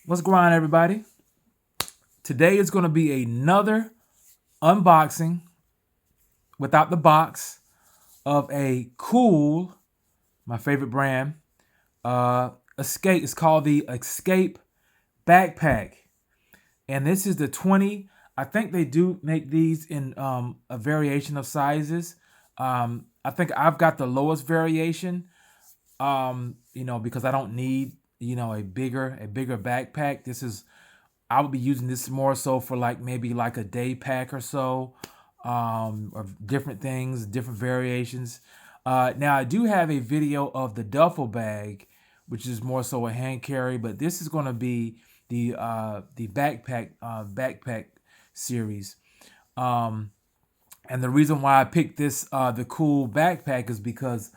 What's going on, everybody? Today is going to be another unboxing without the box of a Kuhl, my favorite brand, Escape. It's called the Escape backpack, and this is the 20. I think they do make these in a variation of sizes. I think I've got the lowest variation. Because I don't need a bigger backpack. I would be using this more so for like maybe like a day pack or so, or different things, different variations. Now I do have a video of the duffel bag, which is more so a hand carry, but this is going to be the backpack series. Um, and the reason why I picked this the Kuhl backpack is because,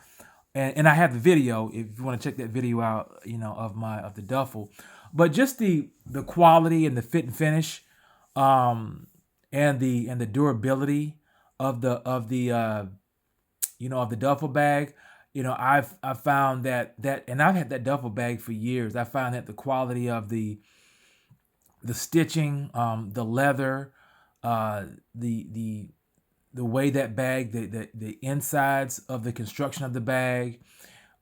and I have the video if you want to check that video out, of the duffel, but just the quality and the fit and finish, and the durability of the duffel bag. I've found that, and I've had that duffel bag for years. I found that the quality of the stitching, the leather, the the way that bag, the insides of the construction of the bag,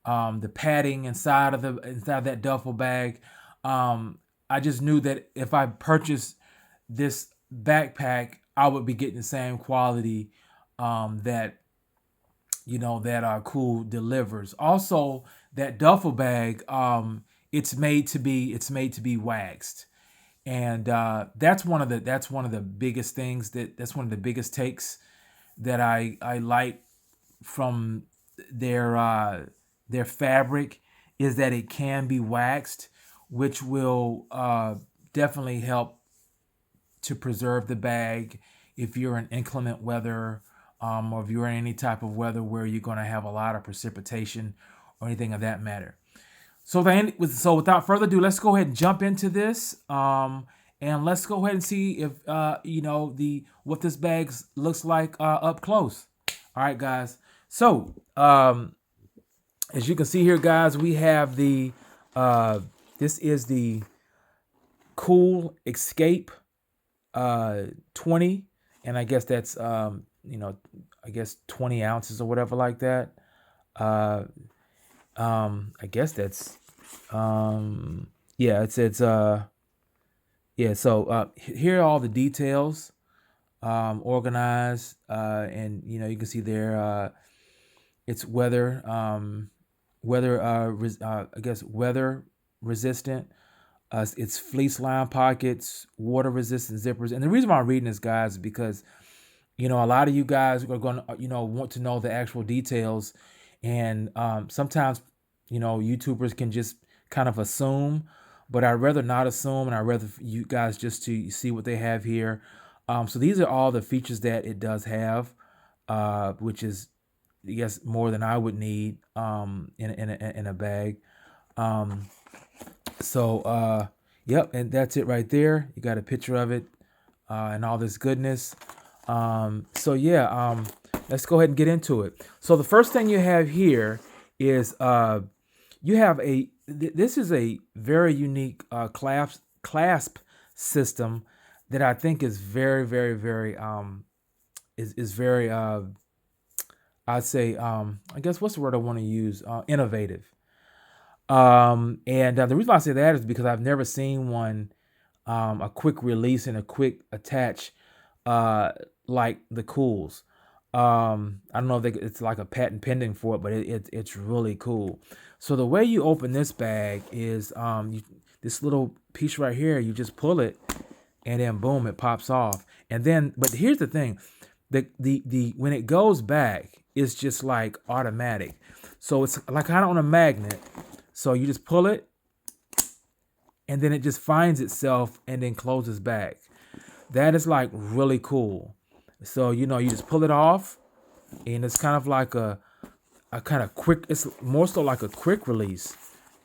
the padding inside that duffel bag. I just knew that if I purchased this backpack, I would be getting the same quality that Kuhl delivers. Also, that duffel bag, it's made to be waxed, and that's one of the biggest things that's one of the biggest takes that I like from their fabric, is that it can be waxed, which will definitely help to preserve the bag if you're in inclement weather, or if you're in any type of weather where you're going to have a lot of precipitation or anything of that matter. So without further ado, let's go ahead and jump into this. And let's go ahead and see if the what this bag looks like up close. All right, guys. So as you can see here, guys, we have this is the Kuhl Escape 20, and I guess that's I guess 20 ounces or whatever like that. Uh, I guess that's yeah, it's yeah. So here are all the details, organized, and you can see there, it's I guess weather resistant. It's fleece lined pockets, water resistant zippers. And the reason why I'm reading this, guys, is because a lot of you guys are going to want to know the actual details, and sometimes YouTubers can just kind of assume, but I'd rather not assume, and I'd rather you guys just to see what they have here. So these are all the features that it does have, which is, I guess, more than I would need in a bag. Um, yep, and that's it right there. You got a picture of it, and all this goodness. Let's go ahead and get into it. So the first thing you have here is you have this is a very unique clasp system that I think is very, very, very is very I'd say, I guess, what's the word I want to use, innovative. And the reason why I say that is because I've never seen one, a quick release and a quick attach, uh, like the Cools. I don't know if it's like a patent pending for it, but it's really cool. So the way you open this bag is, this little piece right here, you just pull it, and then boom, it pops off. And then, but here's the thing, the when it goes back, it's just like automatic. So it's like kind of on a magnet. So you just pull it, and then it just finds itself and then closes back. That is like really cool. So you just pull it off, and it's kind of like a kind of quick. It's more so like a quick release,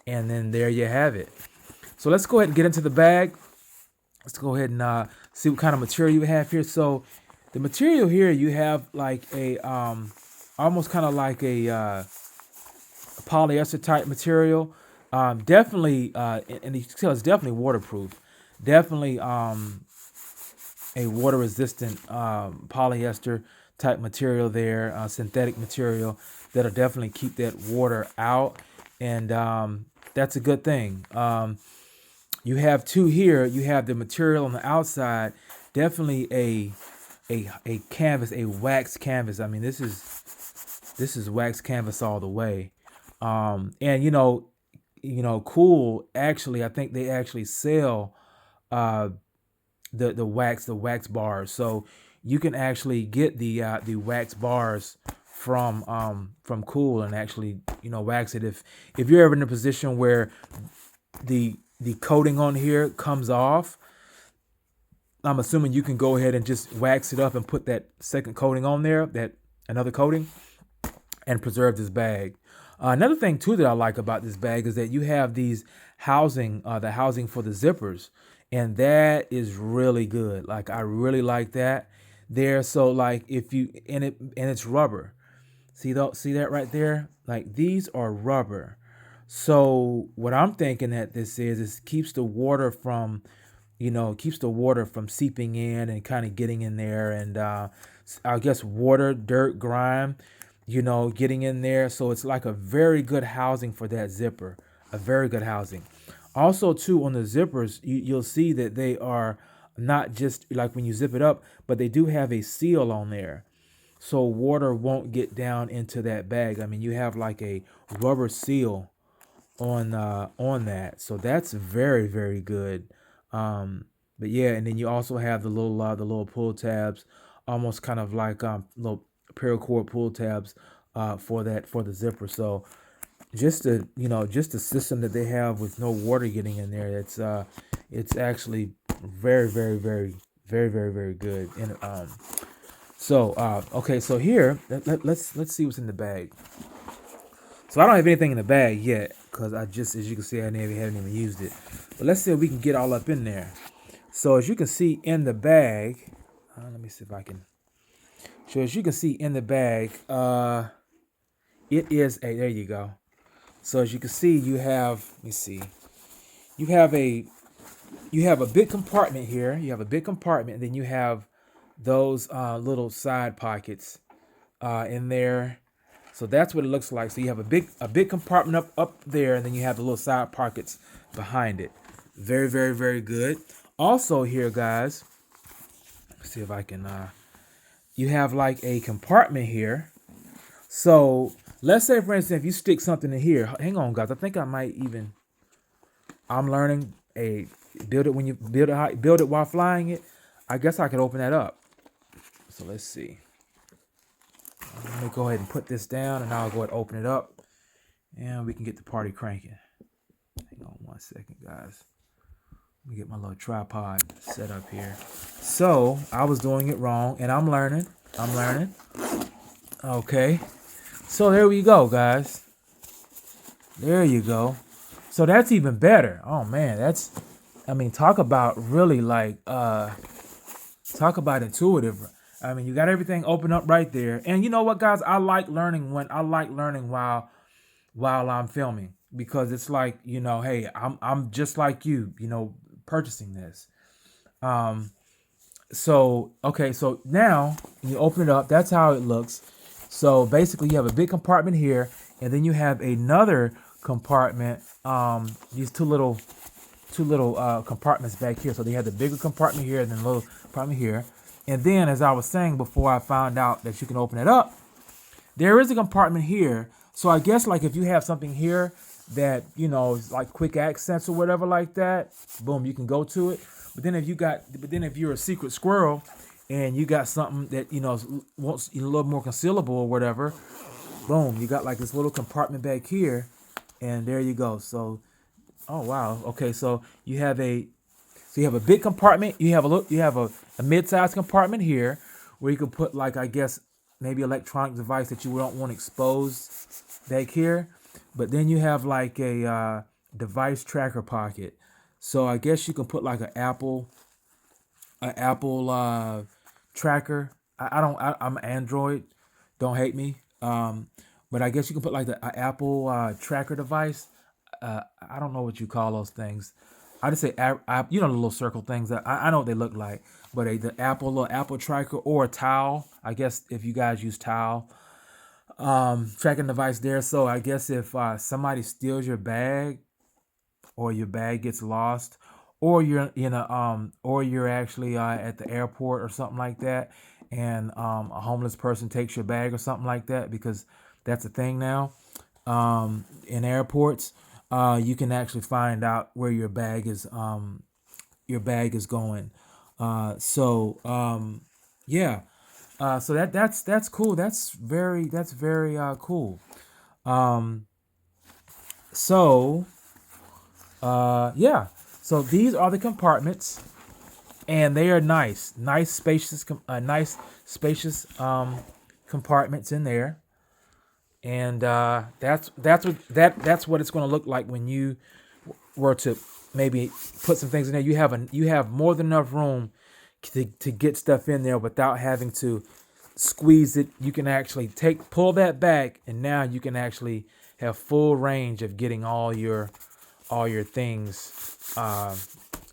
and then there you have it. So let's go ahead and get into the bag. Let's go ahead and see what kind of material you have here. So the material here, you have like a almost kind of like a polyester type material. Definitely, and you can tell it's definitely waterproof. Definitely a water resistant polyester type material there, synthetic material that'll definitely keep that water out, and that's a good thing. You have two here. You have the material on the outside, definitely a canvas, a wax canvas. I mean, this is wax canvas all the way. And Kuhl actually, I think they actually sell uh the wax bars, so you can actually get the wax bars from Kuhl and actually wax it if you're ever in a position where the coating on here comes off. I'm assuming you can go ahead and just wax it up and put that second coating on there, that another coating, and preserve this bag. Another thing too that I like about this bag is that you have these the housing for the zippers, and that is really good. Like I really like that there. So like if you and it's rubber. See that right there? Like these are rubber. So what I'm thinking that this is keeps the water from keeps the water from seeping in and kind of getting in there, and I guess water, dirt, grime, getting in there. So it's like a very good housing for that zipper, a very good housing. Also, too, on the zippers, you'll see that they are not just like when you zip it up, but they do have a seal on there, so water won't get down into that bag. I mean, you have like a rubber seal on that. So that's very, very good. But yeah, and then you also have the little pull tabs, almost kind of like little paracord pull tabs for the zipper. So just the system that they have with no water getting in there, it's actually very, very, very, very, very, very good. And okay, so here let's see what's in the bag. So I don't have anything in the bag yet because as you can see, I haven't even used it. But let's see if we can get all up in there. So as you can see in the bag, let me see if I can. So as you can see in the bag, it is a. There you go. So as you can see, you have. Let me see. You have a big compartment here. You have a big compartment, and then you have those little side pockets in there. So that's what it looks like. So you have a big compartment up there, and then you have the little side pockets behind it. Very, very, very good. Also here, guys, let's see if I can. You have like a compartment here. So let's say, for instance, if you stick something in here. Hang on, guys. I think I might even. I'm learning a build it when you build it while flying it. I guess I could open that up. So let's see. Let me go ahead and put this down, and I'll go ahead and open it up, and we can get the party cranking. Hang on 1 second, guys. Let me get my little tripod set up here. So I was doing it wrong, and I'm learning. Okay. So there we go, guys. There you go. So that's even better. Oh man, talk about really like talk about intuitive. I mean, you got everything open up right there. And you know what, guys? I like learning while I'm filming, because it's like, hey, I'm just like you, purchasing this. So okay, so now you open it up. That's how it looks. So basically, you have a big compartment here, and then you have another compartment. These two little compartments back here. So they have the bigger compartment here and then the little compartment here. And then, as I was saying before, I found out that you can open it up. There is a compartment here. So I guess like if you have something here that is like quick accents or whatever like that, boom, you can go to it. But then if you're a secret squirrel and you got something that wants a little more concealable or whatever, boom, you got like this little compartment back here, and there you go. So, oh wow, okay, so you have a big compartment. You have a mid-sized compartment here where you can put, like, I guess maybe electronic device that you don't want exposed back here. But then you have like a device tracker pocket. So I guess you can put like an Apple tracker. I'm Android. Don't hate me. But I guess you can put like an Apple tracker device. I don't know what you call those things. I just say you know the little circle things that I know what they look like, but the little Apple tracker or a towel. I guess if you guys use towel tracking device there. So I guess if somebody steals your bag or your bag gets lost, or you're in a or you're actually at the airport or something like that, and a homeless person takes your bag or something like that, because that's a thing now in airports. You can actually find out where your bag is going. Yeah. So that's cool. That's very cool. Um, so yeah. So these are the compartments, and they are nice, spacious compartments in there, and that's what it's going to look like when you were to maybe put some things in there. You have more than enough room to get stuff in there without having to squeeze it. You can actually pull that back, and now you can actually have full range of getting all your things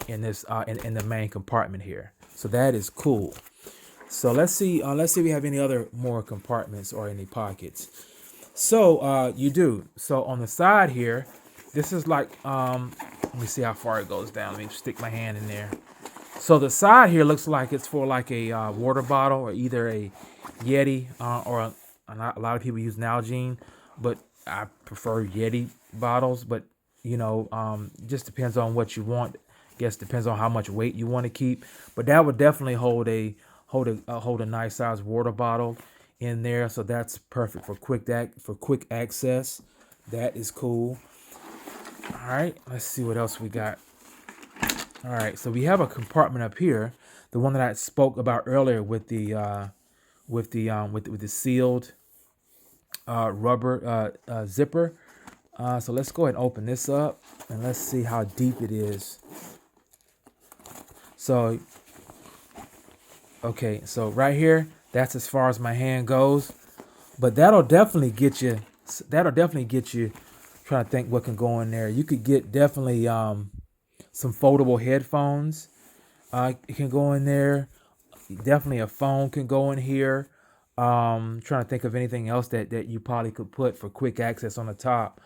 in this in the main compartment here. So that is cool. So let's see if we have any other more compartments or any pockets. So you do. So on the side here, this is like let me see how far it goes down. Let me stick my hand in there. So the side here looks like it's for like a water bottle, or either a Yeti or a lot of people use Nalgene, but I prefer Yeti bottles. But just depends on what you want. Guess depends on how much weight you want to keep. But that would definitely hold a nice size water bottle in there. So that's perfect for quick access. That is cool. All right, let's see what else we got. All right, so we have a compartment up here, the one that I spoke about earlier with the sealed rubber zipper. So let's go ahead and open this up, and let's see how deep it is. So, okay, so right here, that's as far as my hand goes, but that'll definitely get you. Trying to think what can go in there. You could get definitely some foldable headphones. It can go in there. Definitely a phone can go in here. Trying to think of anything else that you probably could put for quick access on the top.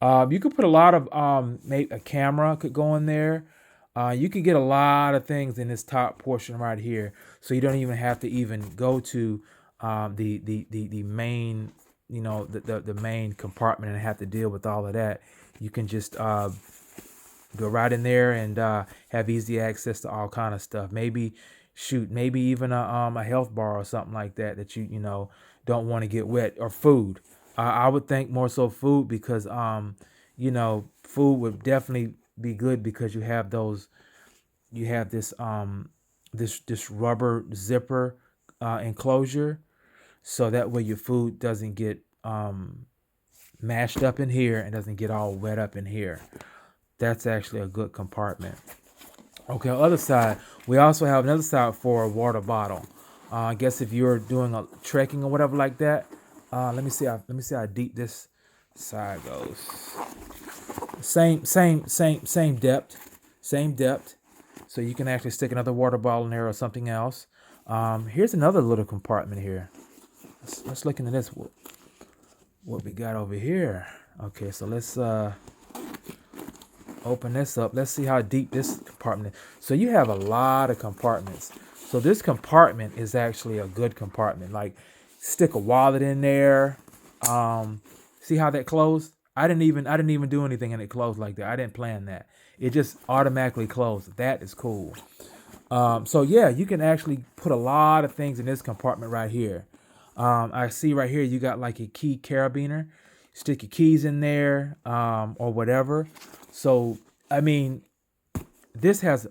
You could put a lot of maybe a camera could go in there. You could get a lot of things in this top portion right here, so you don't even have to even go to the main, the main compartment and have to deal with all of that. You can just go right in there and have easy access to all kind of stuff. Maybe even a health bar or something like that you don't want to get wet, or food. I would think more so food, because food would definitely be good, because you have this rubber zipper enclosure, so that way your food doesn't get mashed up in here and doesn't get all wet up in here. That's actually a good compartment. Okay, on the other side, we also have another side for a water bottle. I guess if you're doing a trekking or whatever like that. Let me see how deep this side goes. Same depth. So you can actually stick another water bottle in there or something else. Here's another little compartment here. Let's look into this. What we got over here? Okay, so let's open this up. Let's see how deep this compartment is. So you have a lot of compartments. So this compartment is actually a good compartment. Like, stick a wallet in there. See how that closed? I didn't even do anything and it closed like that. I didn't plan that. It just automatically closed. That is cool. So yeah, you can actually put a lot of things in this compartment right here. I see right here you got like a key carabiner. Stick your keys in there, or whatever. So I mean, this has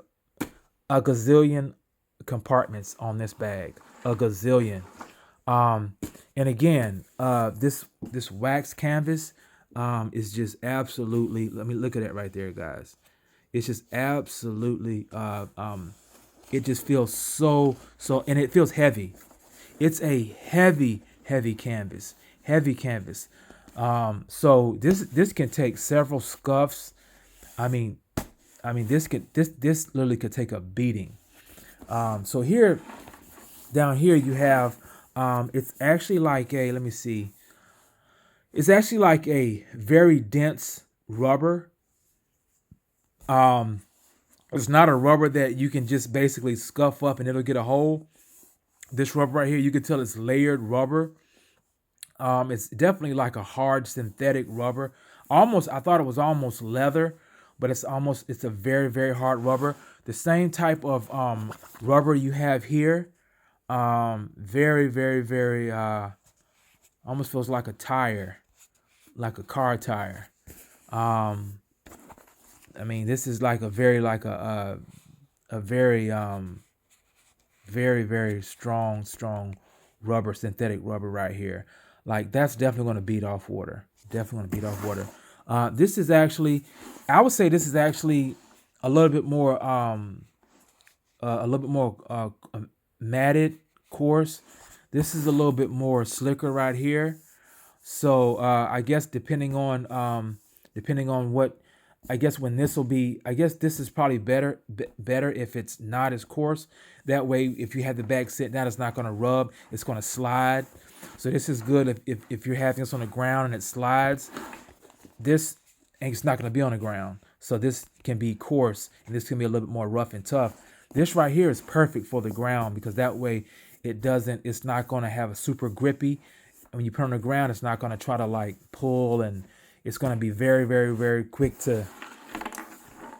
a gazillion compartments on this bag. A gazillion. And again, this wax canvas is just absolutely. Let me look at it right there, guys. It's just absolutely. It just feels so, and it feels heavy. It's a heavy canvas. Heavy canvas. So this can take several scuffs. I mean, this literally could take a beating. So here, down here, you have, it's actually like a, let me see, it's actually like a very dense rubber. Um, it's not a rubber that you can just basically scuff up and it'll get a hole. This rubber right here, you can tell it's layered rubber. It's definitely like a hard synthetic rubber. Almost, I thought it was almost leather, but it's a very, very hard rubber. The same type of rubber you have here. Very, very, very, almost feels like a tire, like a car tire. Um, I mean, this is like a very, like a very, very, very strong rubber, synthetic rubber right here. Like that's definitely going to beat off water. Definitely going to beat off water. This is actually, I would say this is actually a little bit more, matted, coarse. This is a little bit more slicker right here. So I guess depending on what, I guess when this will be, I guess this is probably better if it's not as coarse. That way, if you have the bag sit down, it's not going to rub. It's going to slide. So this is good if you're having this on the ground and it slides. This it's not going to be on the ground. So this can be coarse and this can be a little bit more rough and tough. This right here is perfect for the ground because that way it's not going to have a super grippy. When you put it on the ground, it's not going to try to like pull, and it's going to be very, very, very quick to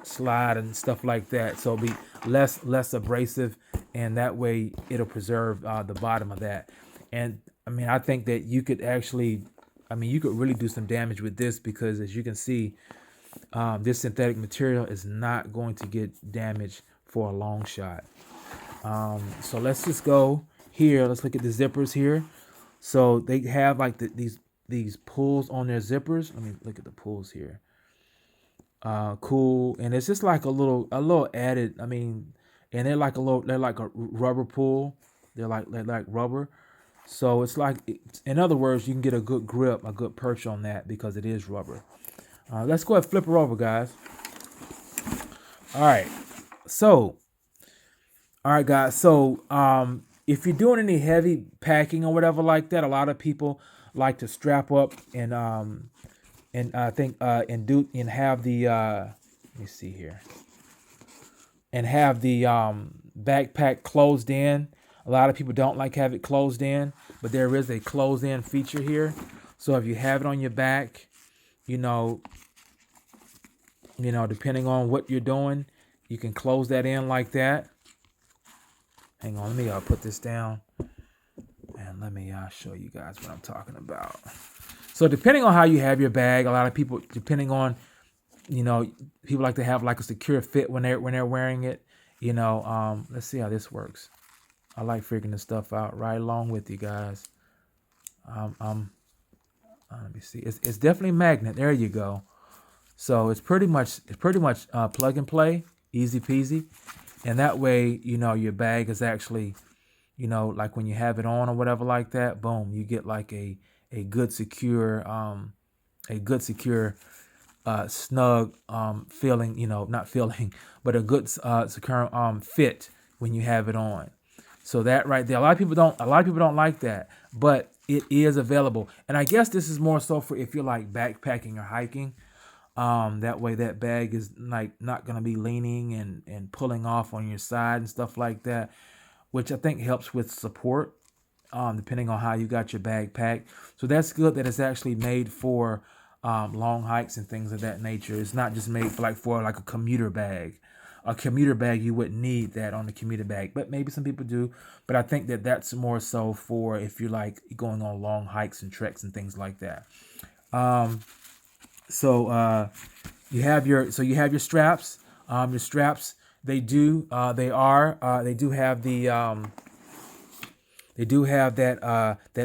slide and stuff like that. So it'll be less abrasive, and that way it'll preserve the bottom of that. And I mean, I think that you could actually, I mean, you could really do some damage with this because as you can see, this synthetic material is not going to get damaged for a long shot. So let's just go here. Let's look at the zippers here. So they have like these pulls on their zippers. Let me look at the pulls here. Cool, and it's just like a little added. I mean, and they're like a rubber pull. They're like rubber. So it's like, in other words, you can get a good grip, a good perch on that because it is rubber. Let's go ahead and flip her over, guys. All right. So, guys. So, if you're doing any heavy packing or whatever like that, a lot of people like to strap up and I think and have the let me see here, and have the backpack closed in. A lot of people don't like have it closed in, but there is a closed in feature here. So if you have it on your back, you know, depending on what you're doing, you can close that in like that. Hang on, let me put this down, and let me show you guys what I'm talking about. So depending on how you have your bag, a lot of people, depending on, people like to have like a secure fit when they're wearing it. Let's see how this works. I like figuring this stuff out right along with you guys. Let me see. It's definitely magnet. There you go. So it's pretty much plug and play, easy peasy, and that way your bag is actually, like when you have it on or whatever like that, boom, you get like a good secure snug feeling, not feeling, but a good secure fit when you have it on. So that right there, a lot of people don't like that, but it is available. And I guess this is more so for if you're like backpacking or hiking. That way that bag is like not going to be leaning and pulling off on your side and stuff like that, which I think helps with support, depending on how you got your bag packed. So that's good that it's actually made for long hikes and things of that nature. It's not just made for like a commuter bag. A commuter bag, you wouldn't need that on the commuter bag, but maybe some people do. But I think that that's more so for if you're like going on long hikes and treks and things like that. So you have your straps. Your straps, they do have that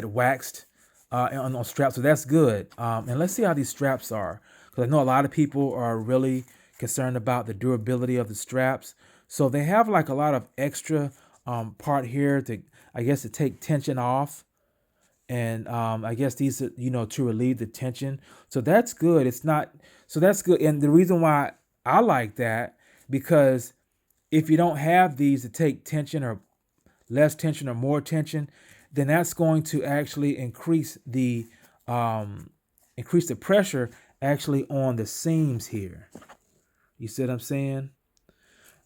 waxed on straps, so that's good. And let's see how these straps are, because I know a lot of people are really concerned about the durability of the straps. So they have like a lot of extra part here to take tension off. and I guess these are, to relieve the tension. So that's good. It's not so that's good. And the reason why I like that, because if you don't have these to take tension or less tension or more tension, then that's going to actually increase the pressure actually on the seams here. You see what I'm saying?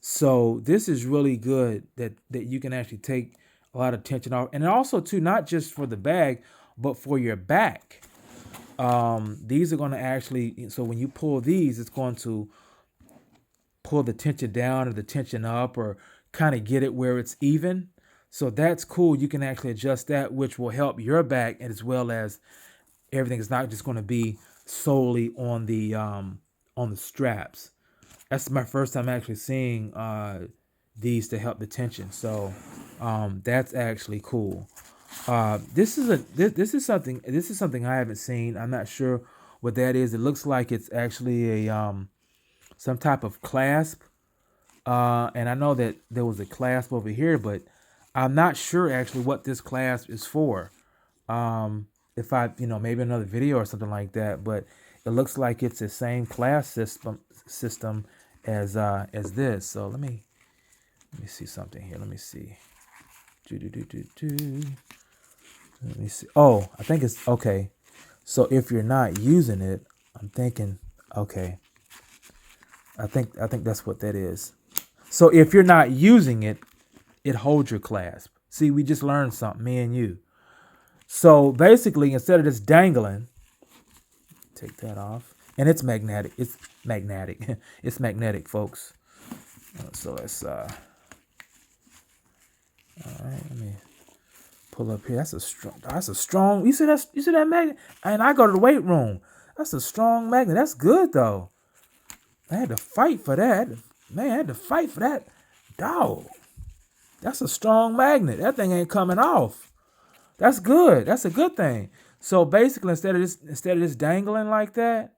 So this is really good that you can actually take a lot of tension off, and also too, not just for the bag, but for your back. These are going to actually, so when you pull these, it's going to pull the tension down or the tension up, or kind of get it where it's even. So that's cool. You can actually adjust that, which will help your back, as well as everything is not just going to be solely on the straps. That's my first time actually seeing these to help the tension. So that's actually cool. This is something I haven't seen. I'm not sure what that is. It looks like it's actually a some type of clasp. And I know that there was a clasp over here, but I'm not sure actually what this clasp is for. If I, maybe another video or something like that, but it looks like it's the same class system as this. So let me see something here. Let me see. Let me see. Oh, I think it's okay. So if you're not using it, I'm thinking, okay. I think that's what that is. So if you're not using it, it holds your clasp. See, we just learned something, me and you. So basically, instead of just dangling, take that off. And it's magnetic. It's magnetic. It's magnetic, folks. So let's all right, let me pull up here. That's a strong. You see that magnet? And I go to the weight room. That's a strong magnet. That's good though. I had to fight for that. Man, I had to fight for that. Dog. That's a strong magnet. That thing ain't coming off. That's good. That's a good thing. So basically, instead of just dangling like that,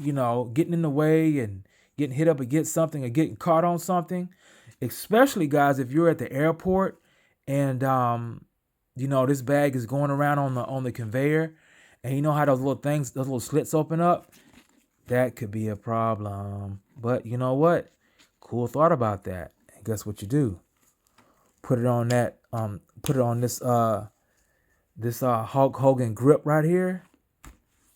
getting in the way and getting hit up against something or getting caught on something, especially guys, if you're at the airport and this bag is going around on the conveyor, and you know how those little slits open up, that could be a problem. But you know what? Cool thought about that. And guess what you do? Put it on that. Put it on this Hulk Hogan grip right here,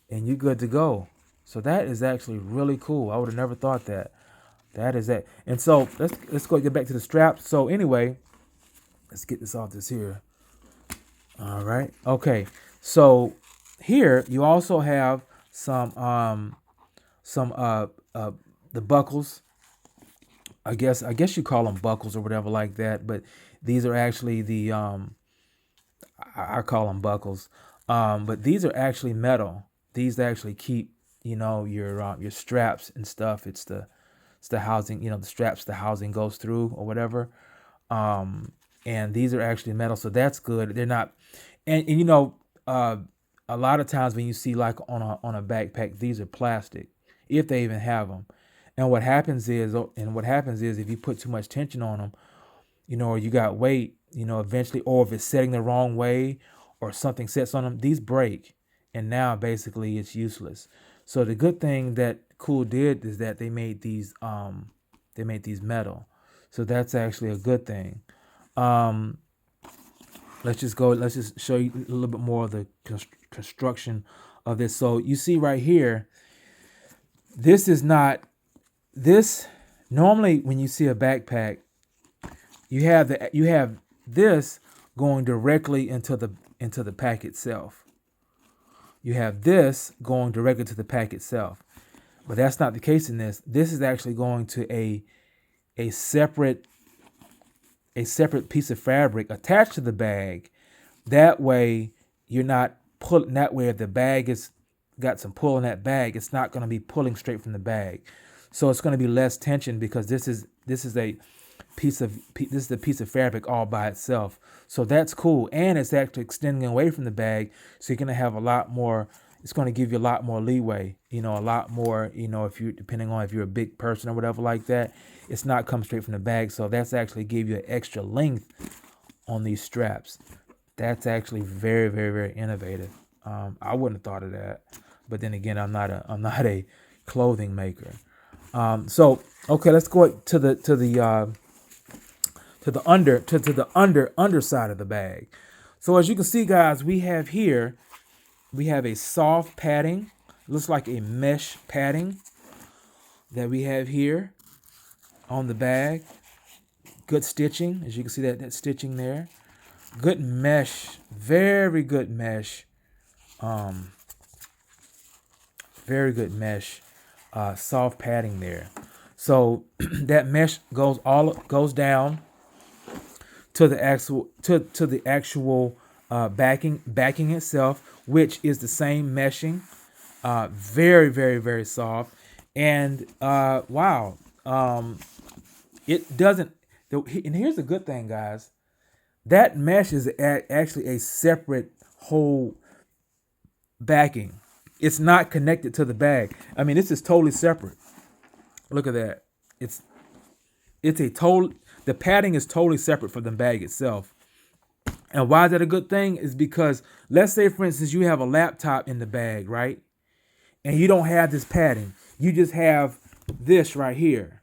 and you're good to go. So that is actually really cool. I would have never thought that. That is that. And so let's go get back to the straps. So anyway, let's get this off this here. All right. Okay. So here you also have some the buckles. I guess you call them buckles or whatever like that, but these are actually the I call them buckles. But these are actually metal. These actually keep your straps and stuff. It's the housing, the straps the housing goes through or whatever. And these are actually metal, so that's good. They're not, and a lot of times when you see like on a backpack, these are plastic, if they even have them. And what happens is if you put too much tension on them, or you got weight, eventually, or if it's setting the wrong way or something sets on them, these break, and now basically it's useless. So the good thing that Kuhl did is that they made these metal. So that's actually a good thing. Let's just show you a little bit more of the construction of this. So you see right here, this is not this. Normally when you see a backpack, you have this going directly into the pack itself. You have this going directly to the pack itself. But that's not the case in this. This is actually going to a separate piece of fabric attached to the bag. That way you're not pulling, that way if the bag is got some pull in that bag, it's not going to be pulling straight from the bag. So it's going to be less tension, because this is a piece of fabric all by itself. So that's cool. And it's actually extending away from the bag. So you're going to have a lot more, it's going to give you a lot more leeway, a lot more, if you, depending on if you're a big person or whatever like that, it's not coming straight from the bag. So that's actually give you an extra length on these straps. That's actually very, very, very innovative. I wouldn't have thought of that, but then again, I'm not a clothing maker. So okay, let's go to the underside of the bag. So as you can see, guys, we have a soft padding. Looks like a mesh padding that we have here on the bag. Good stitching, as you can see that stitching there. Good mesh, very good mesh. Very good mesh, soft padding there. So that mesh goes down to the actual backing itself, which is the same meshing. Very, very, very soft. And wow, it doesn't. And here's the good thing, guys. That mesh is actually a separate whole backing. It's not connected to the bag. I mean, this is totally separate. Look at that. The padding is totally separate from the bag itself. And why is that a good thing? Is because let's say, for instance, you have a laptop in the bag, right? And you don't have this padding. You just have this right here.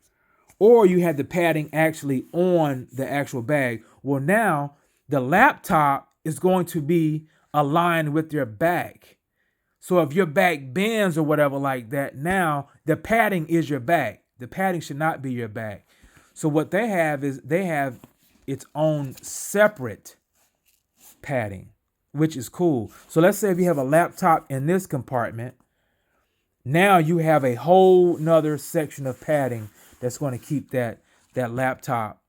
Or you have the padding actually on the actual bag. Well, now the laptop is going to be aligned with your back. So if your back bends or whatever like that, now the padding is your back. The padding should not be your back. So what they have is they have its own separate padding, which is cool. So let's say if you have a laptop in this compartment, now you have a whole nother section of padding that's going to keep that laptop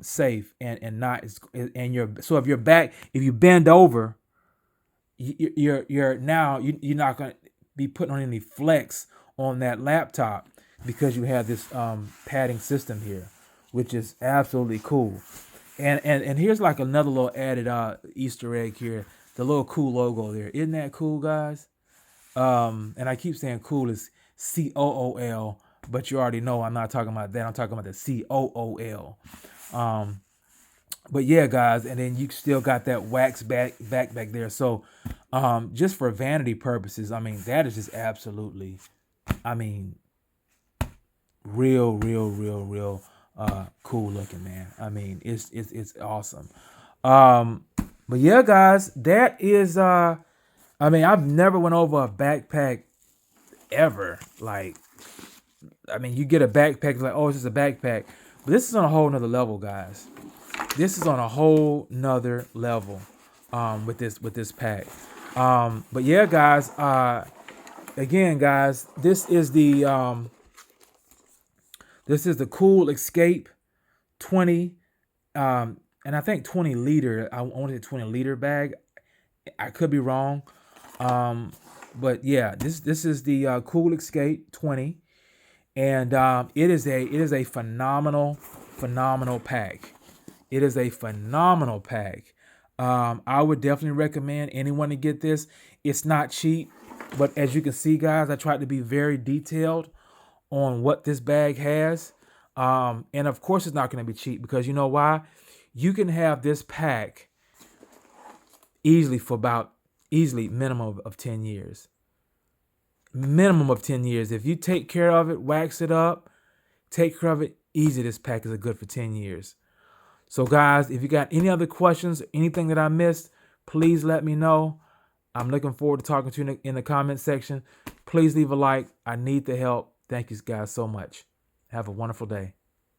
safe and not and your. So if you bend over, you're not going to be putting on any flex on that laptop because you have this padding system here, which is absolutely cool. And here's like another little added Easter egg here, the little cool logo there. Isn't that cool, guys? And I keep saying cool is COOL, but you already know I'm not talking about that. I'm talking about the COOL. But yeah, guys, and then you still got that wax back there. So just for vanity purposes, I mean, that is just absolutely, I mean, real cool looking, man. I mean, it's awesome. But yeah, guys, that is I mean, I've never went over a backpack ever. Like, I mean, you get a backpack, like, oh, it's just a backpack. But this is on a whole nother level, guys. This is on a whole nother level with this pack. But yeah, guys, again, guys, this is the Kuhl Eskape 20 and I think 20 liter. I wanted a 20 liter bag. I could be wrong. But yeah, this is the Kuhl Eskape 20, and it is a phenomenal pack. It is a phenomenal pack. I would definitely recommend anyone to get this. It's not cheap, but as you can see, guys, I tried to be very detailed on what this bag has. And of course, it's not going to be cheap because you know why? You can have this pack easily minimum of 10 years. Minimum of 10 years. If you take care of it, wax it up, take care of it, easy, this pack is good for 10 years. So guys, if you got any other questions, anything that I missed, please let me know. I'm looking forward to talking to you in the comment section. Please leave a like. I need the help. Thank you guys so much. Have a wonderful day.